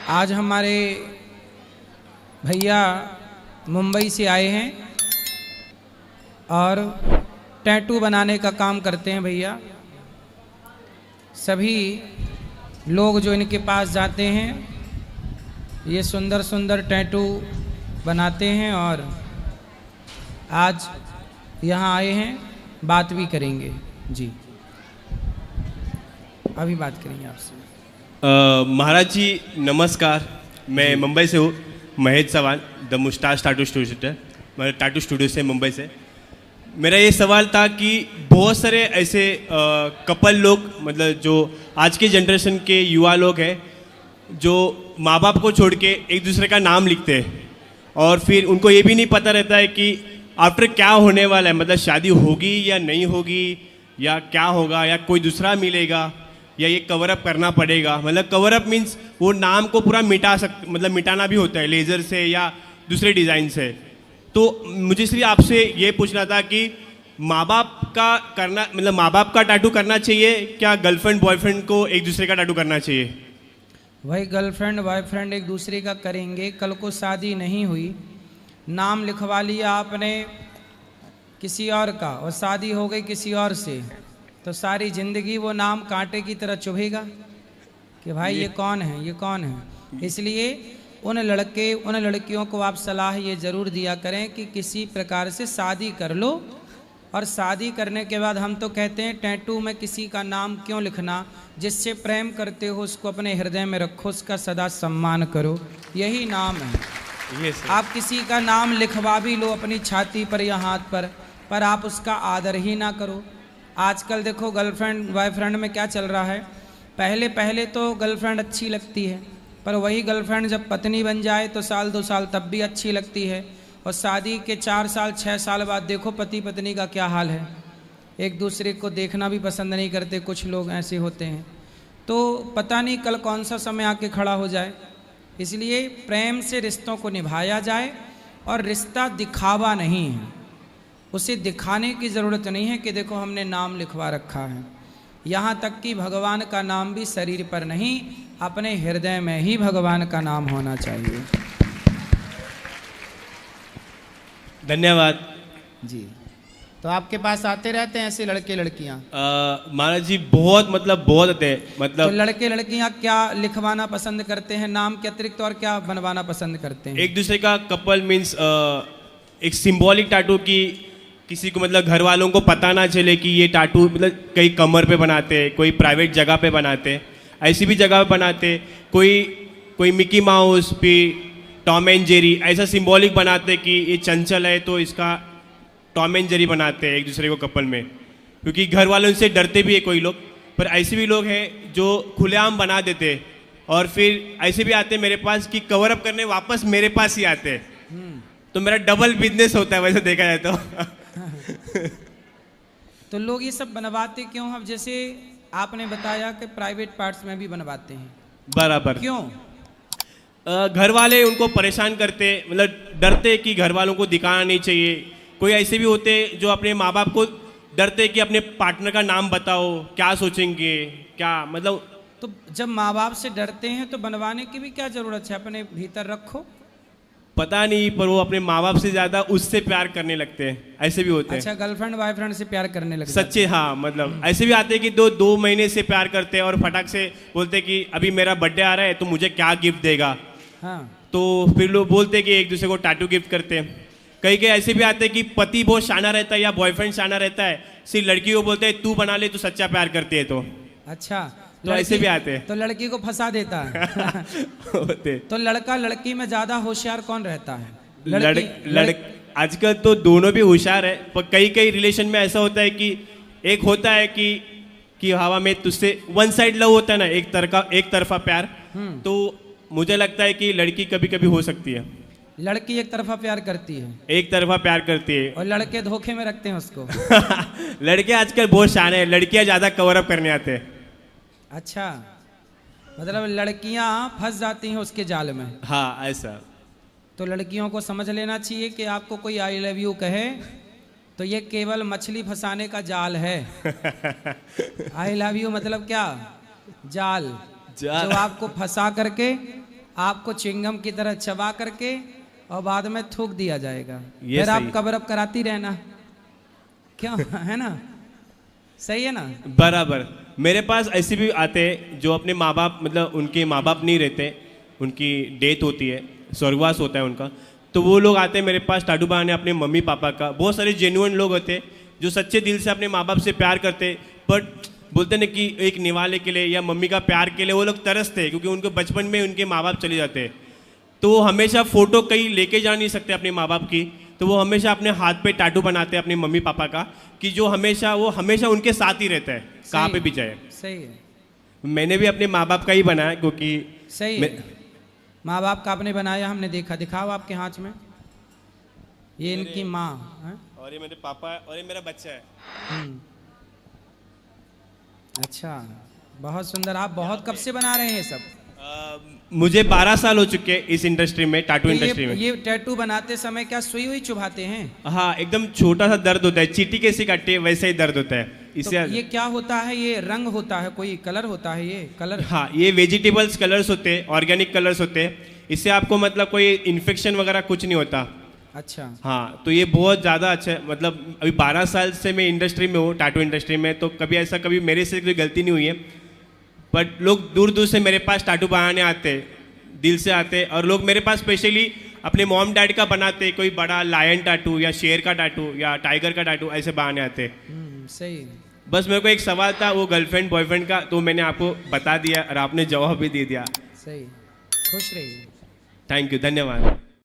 आज हमारे भैया मुंबई से आए हैं और टैटू बनाने का काम करते हैं भैया। सभी लोग जो इनके पास जाते हैं ये सुंदर सुंदर टैटू बनाते हैं और आज यहाँ आए हैं, बात भी करेंगे जी। अभी बात करेंगे आपसे। महाराज जी नमस्कार, मैं मुंबई से हूँ, Mahesh Chauhan, the moustache tattoo studio, मैं टैटू स्टूडियो से मुंबई से। मेरा ये सवाल था कि बहुत सारे ऐसे कपल लोग, मतलब जो आज के जनरेशन के युवा लोग हैं, जो माँ बाप को छोड़ के एक दूसरे का नाम लिखते हैं और फिर उनको ये भी नहीं पता रहता है कि आफ्टर क्या होने वाला है, मतलब शादी होगी या नहीं होगी, या क्या होगा, या कोई दूसरा मिलेगा, या ये कवर अप करना पड़ेगा। मतलब कवर अप मीन्स वो नाम को पूरा मतलब मिटाना भी होता है लेज़र से या दूसरे डिज़ाइन से। तो मुझे सिर्फ आपसे ये पूछना था कि माँ बाप का करना, मतलब माँ बाप का टैटू करना चाहिए क्या गर्लफ्रेंड बॉयफ्रेंड को एक दूसरे का टैटू करना चाहिए? भाई गर्लफ्रेंड बॉयफ्रेंड एक दूसरे का करेंगे, कल को शादी नहीं हुई, नाम लिखवा लिया आपने किसी और का और शादी हो गई किसी और से, तो सारी ज़िंदगी वो नाम कांटे की तरह चुभेगा कि भाई ये कौन है, ये कौन है। इसलिए उन लड़कियों को आप सलाह ये ज़रूर दिया करें कि किसी प्रकार से शादी कर लो, और शादी करने के बाद हम तो कहते हैं टैटू में किसी का नाम क्यों लिखना, जिससे प्रेम करते हो उसको अपने हृदय में रखो, उसका सदा सम्मान करो, यही नाम है। आप किसी का नाम लिखवा भी लो अपनी छाती पर या हाथ पर आप उसका आदर ही ना करो। आजकल देखो गर्लफ्रेंड बॉयफ्रेंड में क्या चल रहा है, पहले तो गर्लफ्रेंड अच्छी लगती है, पर वही गर्लफ्रेंड जब पत्नी बन जाए तो साल 2 साल तब भी अच्छी लगती है, और शादी के 4 साल 6 साल बाद देखो पति पत्नी का क्या हाल है, एक दूसरे को देखना भी पसंद नहीं करते, कुछ लोग ऐसे होते हैं। तो पता नहीं कल कौन सा समय आके खड़ा हो जाए, इसलिए प्रेम से रिश्तों को निभाया जाए, और रिश्ता दिखावा नहीं है, उसे दिखाने की ज़रूरत नहीं है कि देखो हमने नाम लिखवा रखा है। यहाँ तक कि भगवान का नाम भी शरीर पर नहीं, अपने हृदय में ही भगवान का नाम होना चाहिए। धन्यवाद जी। तो आपके पास आते रहते हैं ऐसे लड़के लड़कियाँ? महाराज जी बहुत आते हैं, मतलब तो लड़के लड़कियाँ क्या लिखवाना पसंद करते हैं नाम के अतिरिक्त, और क्या बनवाना पसंद करते हैं? एक दूसरे का कपल मीन्स एक सिंबॉलिक टैटू की, किसी को मतलब घर वालों को पता ना चले कि ये टैटू, मतलब कई कमर पे बनाते, कोई प्राइवेट जगह पे बनाते, ऐसी भी जगह पे बनाते, कोई मिकी माउस भी, टॉम एंड जेरी, ऐसा सिंबॉलिक बनाते कि ये चंचल है तो इसका टॉम एंड जेरी बनाते हैं एक दूसरे को कपल में, क्योंकि घर वालों से डरते भी है कोई लोग। पर ऐसे भी लोग हैं जो खुलेआम बना देते, और फिर ऐसे भी आते मेरे पास कि कवर अप करने वापस मेरे पास ही आते। तो मेरा डबल बिजनेस होता है वैसे देखा जाए तो। तो लोग ये सब बनवाते क्यों? अब जैसे आपने बताया कि प्राइवेट पार्ट्स में भी बनवाते हैं, बराबर। क्यों? घर वाले उनको परेशान करते, मतलब डरते कि घर वालों को दिखाना नहीं चाहिए। कोई ऐसे भी होते जो अपने माँ बाप को डरते कि अपने पार्टनर का नाम बताओ, क्या सोचेंगे, क्या मतलब। तो जब माँ बाप से डरते हैं तो बनवाने की भी क्या ज़रूरत है, अपने भीतर रखो। पता नहीं, पर वो अपने माँ बाप से ज़्यादा उससे प्यार करने लगते हैं, ऐसे भी होते हैं। अच्छा, गर्लफ्रेंड बॉयफ्रेंड से प्यार करने लगते हैं? सच्चे, हाँ, मतलब ऐसे भी आते हैं कि 2 महीने से प्यार करते हैं और फटाक से बोलते कि अभी मेरा बर्थडे आ रहा है तो मुझे क्या गिफ्ट देगा। हाँ। तो फिर लोग बोलते हैं कि एक दूसरे को टैटू गिफ्ट करते हैं। कई ऐसे भी आते हैं कि पति बहुत शाना रहता है या बॉयफ्रेंड शाना रहता है, सिर्फ लड़की को बोलते हैं तू बना ले, तू सच्चा प्यार करती है। तो अच्छा, तो ऐसे भी आते हैं, तो लड़की को फंसा देता है। होते। तो लड़का लड़की में ज़्यादा होशियार कौन रहता है? आजकल तो दोनों भी होशियार है, पर कई रिलेशन में ऐसा होता है कि एक होता है कि हवा में तुझसे वन साइड लव होता है ना, एक तरफा प्यार। तो मुझे लगता है कि लड़की कभी कभी हो सकती है, लड़की एक तरफा प्यार करती है, एक तरफा प्यार करती है, और लड़के धोखे में रखते हैं उसको। लड़के आजकल बहुत शान है, लड़कियां ज्यादा कवर अप करने आते हैं। अच्छा, मतलब लड़कियां फंस जाती हैं उसके जाल में। हाँ, ऐसा। तो लड़कियों को समझ लेना चाहिए कि आपको कोई आई लव यू कहे तो ये केवल मछली फंसाने का जाल है। आई लव यू मतलब क्या? जाल, जो आपको फंसा करके आपको चिंगम की तरह चबा करके और बाद में थूक दिया जाएगा, ये फिर आप सही। कवर अप कराती रहना, क्यों? है ना, सही है ना? बराबर। मेरे पास ऐसे भी आते हैं जो अपने माँ बाप, मतलब उनके माँ बाप नहीं रहते, उनकी डेथ होती है, स्वर्गवास होता है उनका, तो वो लोग आते हैं मेरे पास टाटू बनाने अपने मम्मी पापा का। बहुत सारे जेन्युइन लोग होते हैं जो सच्चे दिल से अपने माँ बाप से प्यार करते, बट बोलते ना कि एक निवाले के लिए या मम्मी का प्यार के लिए वो लोग तरसते हैं, क्योंकि उनको बचपन में उनके माँ बाप चले जाते हैं। तो वो हमेशा फ़ोटो कहीं लेके जा नहीं सकते अपने माँ बाप की, तो वो हमेशा अपने हाथ पे टैटू बनाते हैं अपने मम्मी पापा का, कि जो वो हमेशा उनके साथ ही रहता है, कहाँ पे भी जाए। सही है, मैंने भी अपने माँ बाप का ही बनाया, क्योंकि सही है। माँ बाप का आपने बनाया, हमने देखा, दिखाओ आपके हाथ में, ये इनकी माँ है। और ये मेरे पापा है और ये मेरा बच्चा है। हम्म, अच्छा, बहुत सुंदर। आप बहुत कब से बना रहे हैं सब? मुझे 12 साल हो चुके हैं इस इंडस्ट्री में, टैटू इंडस्ट्री में। ये टैटू बनाते समय क्या सुई हुई चुभाते हैं? हाँ, एकदम छोटा सा दर्द होता है, चींटी कैसी काटती है वैसे ही दर्द होता है तो इससे। ये क्या होता है? ये रंग होता है, कोई कलर होता है, ये कलर? हाँ, ये वेजिटेबल्स कलर्स होते हैं, ऑर्गेनिक कलर्स होते हैं, इससे आपको मतलब कोई इन्फेक्शन वगैरह कुछ नहीं होता। अच्छा, हाँ, तो ये बहुत ज़्यादा अच्छा है। मतलब अभी 12 साल से मैं इंडस्ट्री में हूँ, टैटू इंडस्ट्री में, तो कभी मेरे से कोई गलती नहीं हुई है। बट लोग दूर दूर से मेरे पास टैटू बनाने आते हैं, दिल से आते हैं, और लोग मेरे पास स्पेशली अपने मॉम डैड का बनाते हैं, कोई बड़ा लायन टैटू या शेर का टैटू या टाइगर का टैटू ऐसे बनाने आते हैं। सही। बस मेरे को एक सवाल था वो गर्लफ्रेंड बॉयफ्रेंड का, तो मैंने आपको बता दिया और आपने जवाब भी दे दिया। सही, खुश रहिए। थैंक यू, धन्यवाद।